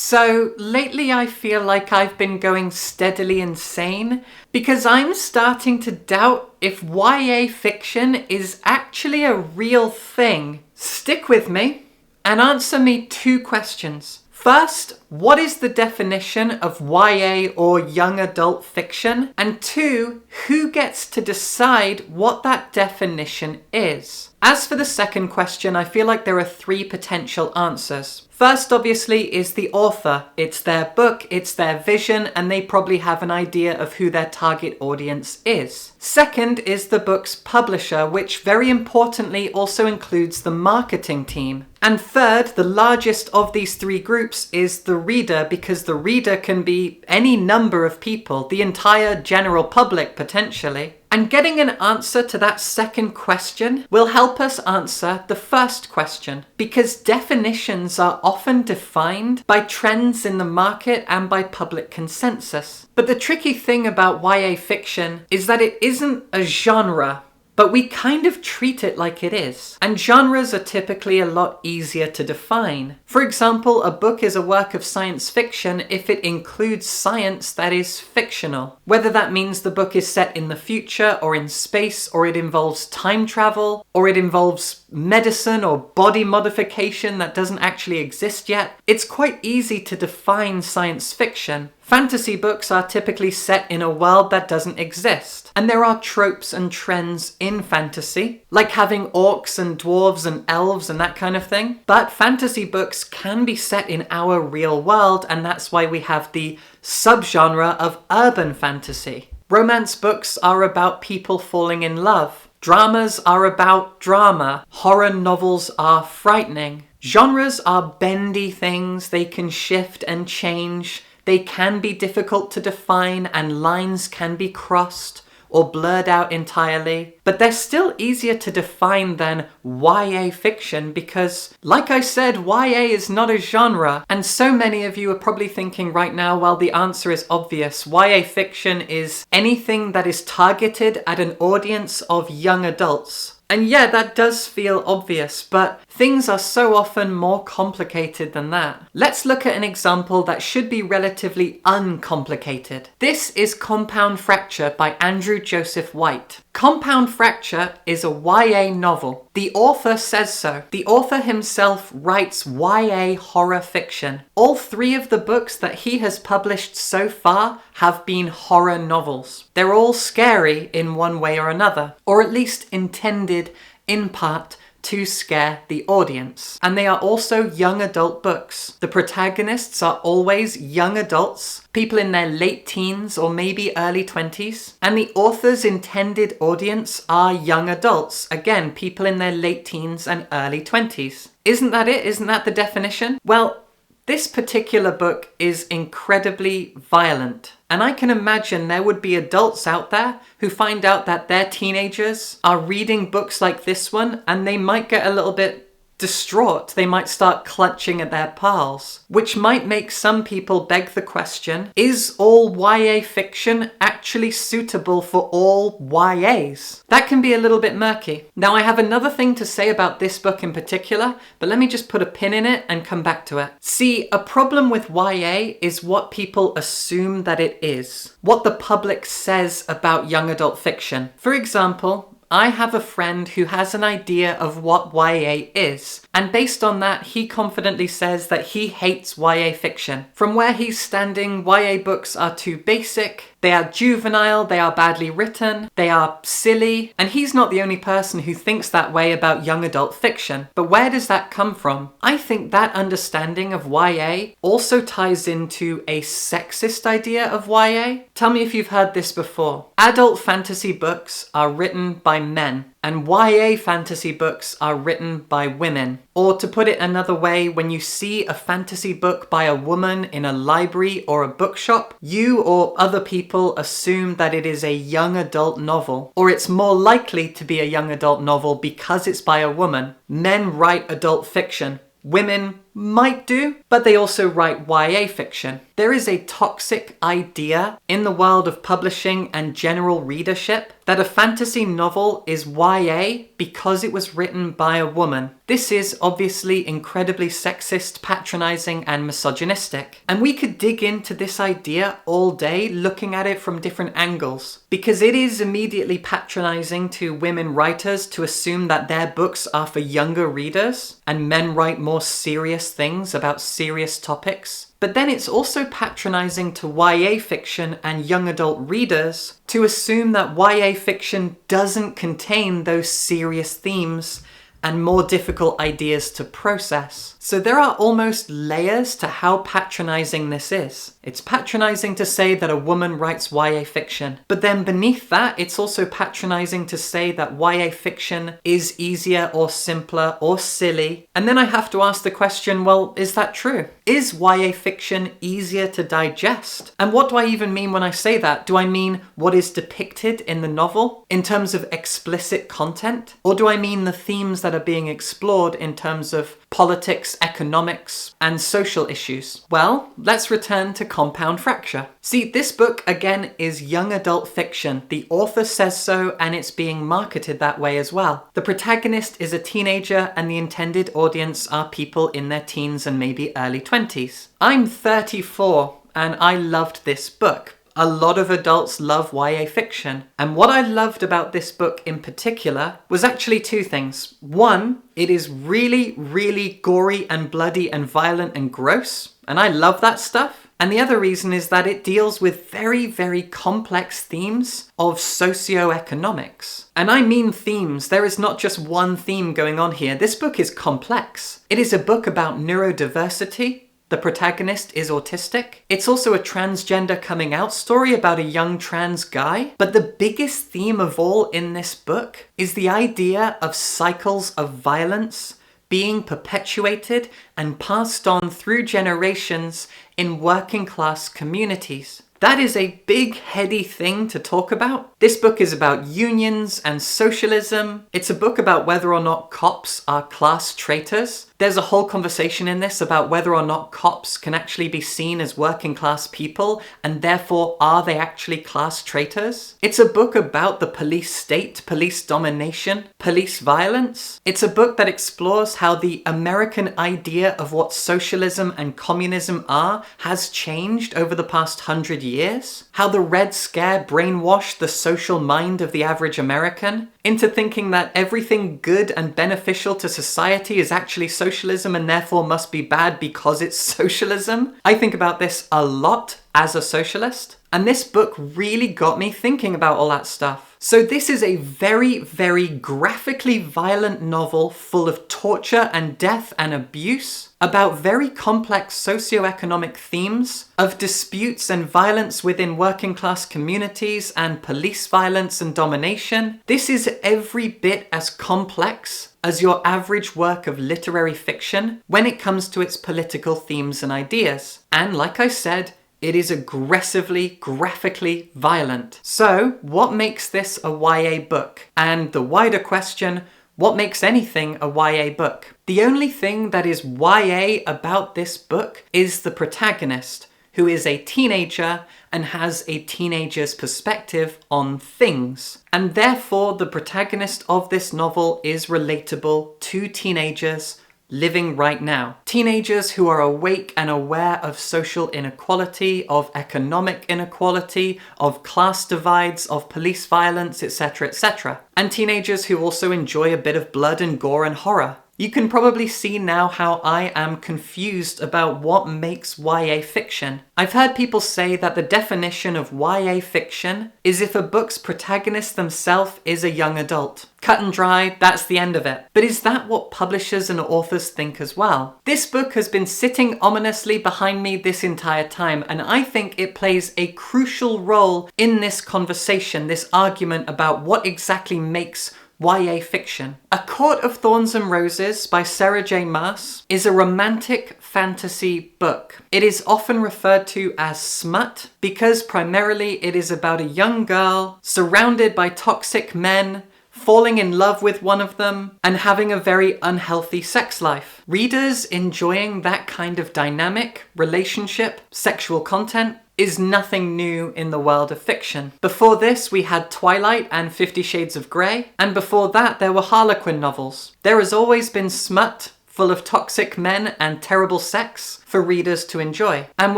So lately I feel like I've been going steadily insane because I'm starting to doubt if YA fiction is actually a real thing. Stick with me and answer me 2 questions. First, what is the definition of YA or young adult fiction? And 2, who gets to decide what that definition is? As for the second question, I feel like there are 3 potential answers. First, obviously, is the author. It's their book, it's their vision, and they probably have an idea of who their target audience is. Second is the book's publisher, which very importantly also includes the marketing team. And third, the largest of these 3 groups is the reader, because the reader can be any number of people, the entire general public potentially. And getting an answer to that second question will help us answer the first question, because definitions are often defined by trends in the market and by public consensus. But the tricky thing about YA fiction is that it isn't a genre, but we kind of treat it like it is. And genres are typically a lot easier to define. For example, a book is a work of science fiction if it includes science that is fictional. Whether that means the book is set in the future or in space, or it involves time travel, or it involves medicine or body modification that doesn't actually exist yet, it's quite easy to define science fiction. Fantasy books are typically set in a world that doesn't exist. And there are tropes and trends in fantasy, like having orcs and dwarves and elves and that kind of thing. But fantasy books can be set in our real world, and that's why we have the subgenre of urban fantasy. Romance books are about people falling in love. Dramas are about drama. Horror novels are frightening. Genres are bendy things. They can shift and change. They can be difficult to define, and lines can be crossed or blurred out entirely. But they're still easier to define than YA fiction because, like I said, YA is not a genre. And so many of you are probably thinking right now, well, the answer is obvious. YA fiction is anything that is targeted at an audience of young adults. And yeah, that does feel obvious, but things are so often more complicated than that. Let's look at an example that should be relatively uncomplicated. This is Compound Fracture by Andrew Joseph White. Compound Fracture is a YA novel. The author says so. The author himself writes YA horror fiction. All 3 of the books that he has published so far have been horror novels. They're all scary in one way or another, or at least intended in part to scare the audience. And they are also young adult books. The protagonists are always young adults, people in their late teens or maybe early 20s. And the author's intended audience are young adults, again, people in their late teens and early 20s. Isn't that it? Isn't that the definition? Well, this particular book is incredibly violent. And I can imagine there would be adults out there who find out that their teenagers are reading books like this one, and they might get a little bit distraught. They might start clutching at their pearls, which might make some people beg the question, is all YA fiction actually suitable for all YAs? That can be a little bit murky. Now, I have another thing to say about this book in particular, but let me just put a pin in it and come back to it. See, a problem with YA is what people assume that it is, what the public says about young adult fiction. For example, I have a friend who has an idea of what YA is, and based on that, he confidently says that he hates YA fiction. From where he's standing, YA books are too basic, they are juvenile, they are badly written, they are silly, and he's not the only person who thinks that way about young adult fiction. But where does that come from? I think that understanding of YA also ties into a sexist idea of YA. Tell me if you've heard this before. Adult fantasy books are written by men, and YA fantasy books are written by women. Or to put it another way, when you see a fantasy book by a woman in a library or a bookshop, you or other people assume that it is a young adult novel, or it's more likely to be a young adult novel because it's by a woman. Men write adult fiction. Women might do, but they also write YA fiction. There is a toxic idea in the world of publishing and general readership that a fantasy novel is YA because it was written by a woman. This is obviously incredibly sexist, patronizing, and misogynistic. And we could dig into this idea all day, looking at it from different angles, because it is immediately patronizing to women writers to assume that their books are for younger readers, and men write more serious things about serious topics. But then it's also patronizing to YA fiction and young adult readers to assume that YA fiction doesn't contain those serious themes and more difficult ideas to process. So there are almost layers to how patronizing this is. It's patronizing to say that a woman writes YA fiction, but then beneath that, it's also patronizing to say that YA fiction is easier or simpler or silly. And then I have to ask the question, well, is that true? Is YA fiction easier to digest? And what do I even mean when I say that? Do I mean what is depicted in the novel in terms of explicit content? Or do I mean the themes that are being explored in terms of politics, economics, and social issues? Well, let's return to Compound Fracture. See, this book, again, is young adult fiction. The author says so, and it's being marketed that way as well. The protagonist is a teenager, and the intended audience are people in their teens and maybe early 20s. I'm 34, and I loved this book. A lot of adults love YA fiction. And what I loved about this book in particular was actually two things. One, it is really, really gory and bloody and violent and gross. And I love that stuff. And the other reason is that it deals with very, very complex themes of socioeconomics. And I mean themes. There is not just one theme going on here. This book is complex. It is a book about neurodiversity. The protagonist is autistic. It's also a transgender coming out story about a young trans guy. But the biggest theme of all in this book is the idea of cycles of violence being perpetuated and passed on through generations in working class communities. That is a big, heady thing to talk about. This book is about unions and socialism. It's a book about whether or not cops are class traitors. There's a whole conversation in this about whether or not cops can actually be seen as working class people, and therefore are they actually class traitors? It's a book about the police state, police domination, police violence. It's a book that explores how the American idea of what socialism and communism are has changed over the past 100 years. How the Red Scare brainwashed the social mind of the average American into thinking that everything good and beneficial to society is actually socialism and therefore must be bad because it's socialism. I think about this a lot as a socialist, and this book really got me thinking about all that stuff. So this is a very, very graphically violent novel full of torture and death and abuse about very complex socioeconomic themes of disputes and violence within working class communities and police violence and domination. This is every bit as complex as your average work of literary fiction when it comes to its political themes and ideas. And like I said, it is aggressively, graphically violent. So, what makes this a YA book? And the wider question, what makes anything a YA book? The only thing that is YA about this book is the protagonist, who is a teenager and has a teenager's perspective on things. And therefore, the protagonist of this novel is relatable to teenagers living right now. Teenagers who are awake and aware of social inequality, of economic inequality, of class divides, of police violence, etc., etc. And teenagers who also enjoy a bit of blood and gore and horror. You can probably see now how I am confused about what makes YA fiction. I've heard people say that the definition of YA fiction is if a book's protagonist themselves is a young adult. Cut and dry, that's the end of it. But is that what publishers and authors think as well? This book has been sitting ominously behind me this entire time, and I think it plays a crucial role in this conversation, this argument about what exactly makes YA fiction. A Court of Thorns and Roses by Sarah J. Maas is a romantic fantasy book. It is often referred to as smut because primarily it is about a young girl surrounded by toxic men, falling in love with one of them, and having a very unhealthy sex life. Readers enjoying that kind of dynamic, relationship, sexual content is nothing new in the world of fiction. Before this, we had Twilight and 50 Shades of Grey, and before that there were Harlequin novels. There has always been smut full of toxic men and terrible sex for readers to enjoy. And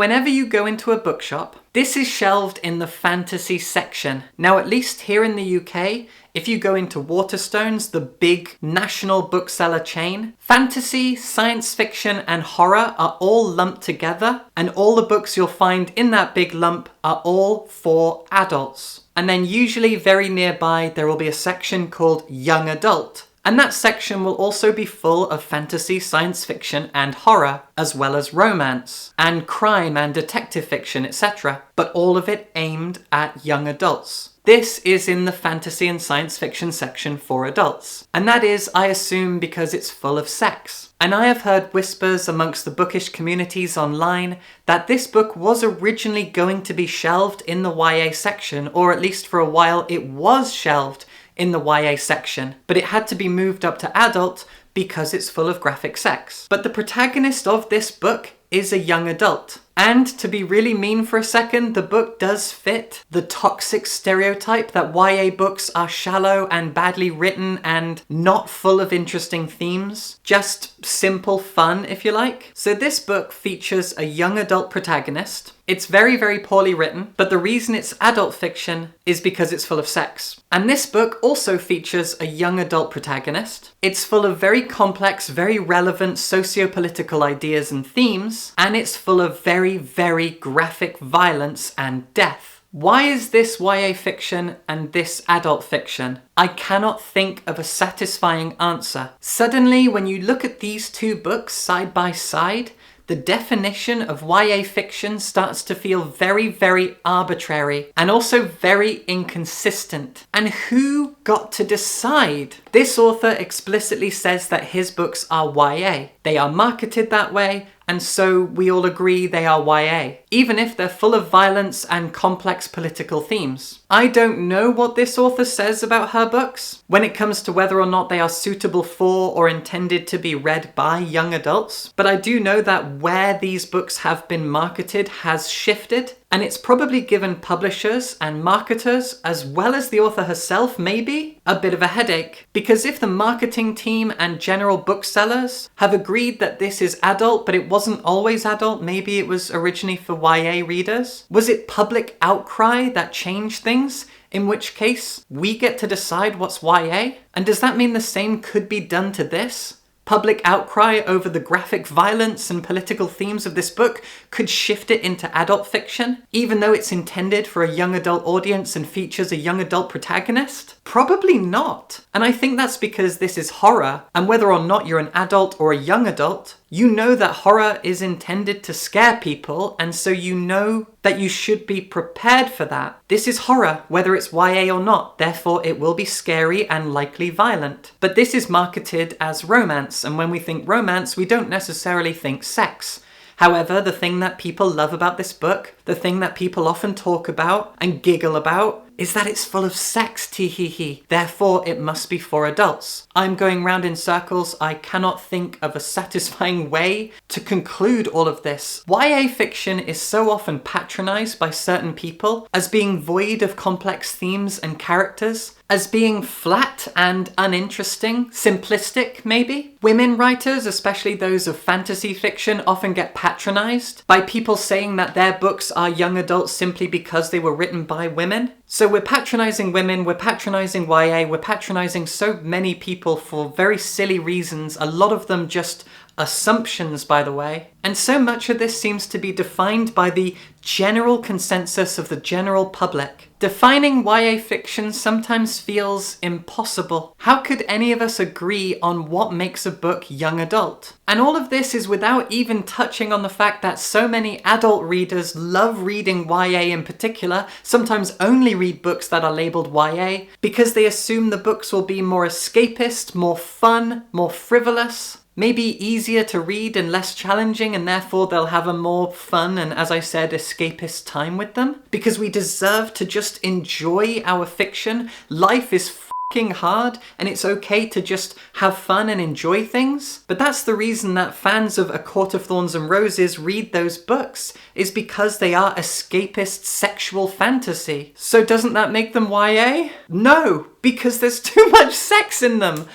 whenever you go into a bookshop, this is shelved in the fantasy section. Now, at least here in the UK, if you go into Waterstones, the big national bookseller chain, fantasy, science fiction, and horror are all lumped together, and all the books you'll find in that big lump are all for adults. And then usually very nearby, there will be a section called Young Adult. And that section will also be full of fantasy, science fiction, and horror, as well as romance, and crime and detective fiction, etc. But all of it aimed at young adults. This is in the fantasy and science fiction section for adults. And that is, I assume, because it's full of sex. And I have heard whispers amongst the bookish communities online that this book was originally going to be shelved in the YA section, or at least for a while it was shelved in the YA section, but it had to be moved up to adult because it's full of graphic sex. But the protagonist of this book is a young adult. And to be really mean for a second, the book does fit the toxic stereotype that YA books are shallow and badly written and not full of interesting themes. Just simple fun, if you like. So this book features a young adult protagonist. It's very, very poorly written, but the reason it's adult fiction is because it's full of sex. And this book also features a young adult protagonist. It's full of very complex, very relevant socio-political ideas and themes, and it's full of very, very graphic violence and death. Why is this YA fiction and this adult fiction? I cannot think of a satisfying answer. Suddenly, when you look at these two books side by side, the definition of YA fiction starts to feel very, very arbitrary and also very inconsistent. And who got to decide? This author explicitly says that his books are YA. They are marketed that way, and so we all agree they are YA, even if they're full of violence and complex political themes. I don't know what this author says about her books when it comes to whether or not they are suitable for or intended to be read by young adults, but I do know that where these books have been marketed has shifted, and it's probably given publishers and marketers, as well as the author herself maybe, a bit of a headache. Because if the marketing team and general booksellers have agreed that this is adult, but it wasn't always adult, maybe it was originally for YA readers, was it public outcry that changed things? In which case, we get to decide what's YA? And does that mean the same could be done to this? Public outcry over the graphic violence and political themes of this book could shift it into adult fiction, even though it's intended for a young adult audience and features a young adult protagonist? Probably not. And I think that's because this is horror, and whether or not you're an adult or a young adult, you know that horror is intended to scare people, and so you know that you should be prepared for that. This is horror, whether it's YA or not, therefore it will be scary and likely violent. But this is marketed as romance, and when we think romance, we don't necessarily think sex. However, the thing that people love about this book, the thing that people often talk about and giggle about, is that it's full of sex, tee-hee-hee. Therefore, it must be for adults. I'm going round in circles. I cannot think of a satisfying way to conclude all of this. YA fiction is so often patronized by certain people as being void of complex themes and characters, as being flat and uninteresting, simplistic maybe. Women writers, especially those of fantasy fiction, often get patronized by people saying that their books are young adults simply because they were written by women. So we're patronizing women, we're patronizing YA, we're patronizing so many people for very silly reasons, a lot of them just assumptions, by the way. And so much of this seems to be defined by the general consensus of the general public. Defining YA fiction sometimes feels impossible. How could any of us agree on what makes a book young adult? And all of this is without even touching on the fact that so many adult readers love reading YA in particular, sometimes only read books that are labeled YA, because they assume the books will be more escapist, more fun, more frivolous, maybe easier to read and less challenging, and therefore they'll have a more fun and, as I said, escapist time with them. Because we deserve to just enjoy our fiction. Life is fucking hard and it's okay to just have fun and enjoy things. But that's the reason that fans of A Court of Thorns and Roses read those books, is because they are escapist sexual fantasy. So doesn't that make them YA? No, because there's too much sex in them.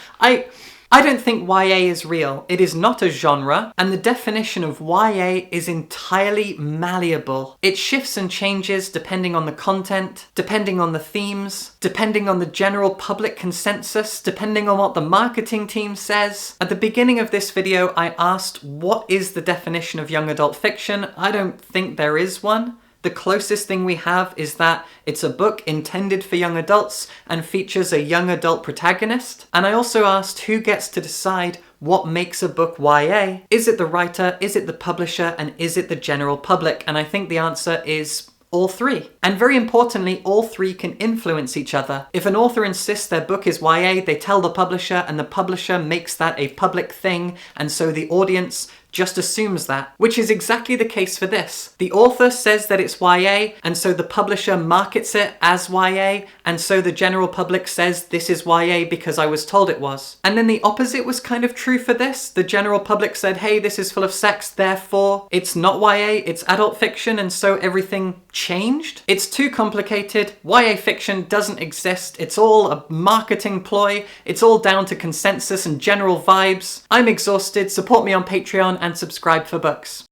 I don't think YA is real. It is not a genre, and the definition of YA is entirely malleable. It shifts and changes depending on the content, depending on the themes, depending on the general public consensus, depending on what the marketing team says. At the beginning of this video, I asked, what is the definition of young adult fiction? I don't think there is one. The closest thing we have is that it's a book intended for young adults and features a young adult protagonist. And I also asked who gets to decide what makes a book YA. Is it the writer, is it the publisher, and is it the general public? And I think the answer is all three. And very importantly, all three can influence each other. If an author insists their book is YA, they tell the publisher, and the publisher makes that a public thing, and so the audience just assumes that, which is exactly the case for this. The author says that it's YA, and so the publisher markets it as YA, and so the general public says this is YA because I was told it was. And then the opposite was kind of true for this. The general public said, hey, this is full of sex, therefore it's not YA, it's adult fiction, and so everything changed. It's too complicated. YA fiction doesn't exist. It's all a marketing ploy. It's all down to consensus and general vibes. I'm exhausted. Support me on Patreon and subscribe for books.